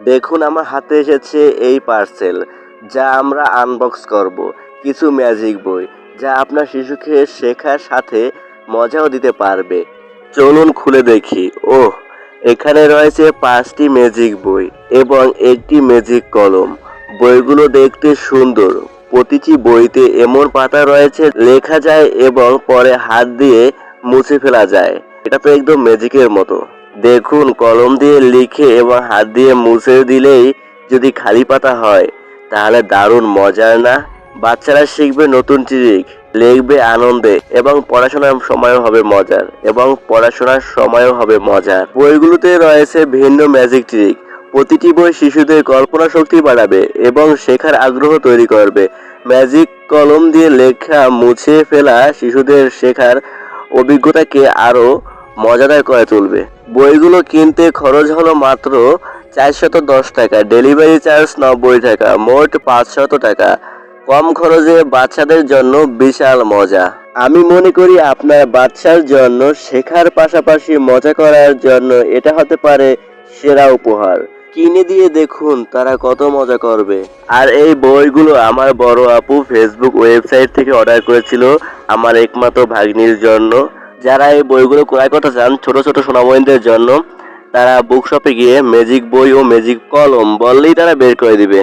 দেখুন আমার হাতে এসেছে এই পার্সেল, যা আমরা আনবক্স করব। কিছু ম্যাজিক বই, যা আপনার শিশুকে শেখার সাথে মজাও দিতে পারবে। চলুন খুলে দেখি। ওহ, এখানে রয়েছে 5টি ম্যাজিক বই এবং একটি ম্যাজিক কলম। বইগুলো দেখতে সুন্দর। প্রতিটি বইতে এমন পাতা রয়েছে লেখা যায় এবং পরে হাত দিয়ে মুছে ফেলা যায়। এটা তো একদম ম্যাজিকের মতো। দেখুন, কলম দিয়ে লিখে এবং হাত দিয়ে মুছে দিলেই যদি খালি পাতা হয়, তাহলে দারুণ মজার না? বাচ্চারা শিখবে নতুন ট্রিক, লিখবে আনন্দে এবং পড়াশোনার সময়ও হবে মজার। বইগুলোতে রয়েছে ভিন্ন ম্যাজিক ট্রিক। প্রতিটি বই শিশুদের কল্পনা শক্তি বাড়াবে এবং শেখার আগ্রহ তৈরি করবে। ম্যাজিক কলম দিয়ে লেখা মুছে ফেলা শিশুদের শেখার অভিজ্ঞতাকে আরো মজাদার করে তুলবে। বইগুলো কিনতে খরচ হলো মাত্র 410 টাকা, ডেলিভারি চার্জ 90 টাকা, মোট 500 টাকা। কম খরচে বাচ্চাদের জন্য বিশাল মজা। আমি মনে করি আপনার বাচ্চার জন্য শেখার পাশাপাশি মজা করার জন্য এটা হতে পারে সেরা উপহার। কিনে দিয়ে দেখুন তারা কত মজা করবে। আর এই বইগুলো আমার বড় আপু ফেসবুক ওয়েবসাইট থেকে অর্ডার করেছিল আমার একমাত্র ভাগ্নির জন্য। যারা এই বইগুলো ক্রয় করতে চান ছোট ছোট সোনামণিদের জন্য, তারা বুকশপে গিয়ে ম্যাজিক বই ও ম্যাজিক কলম বললেই তারা বের করে দিবে।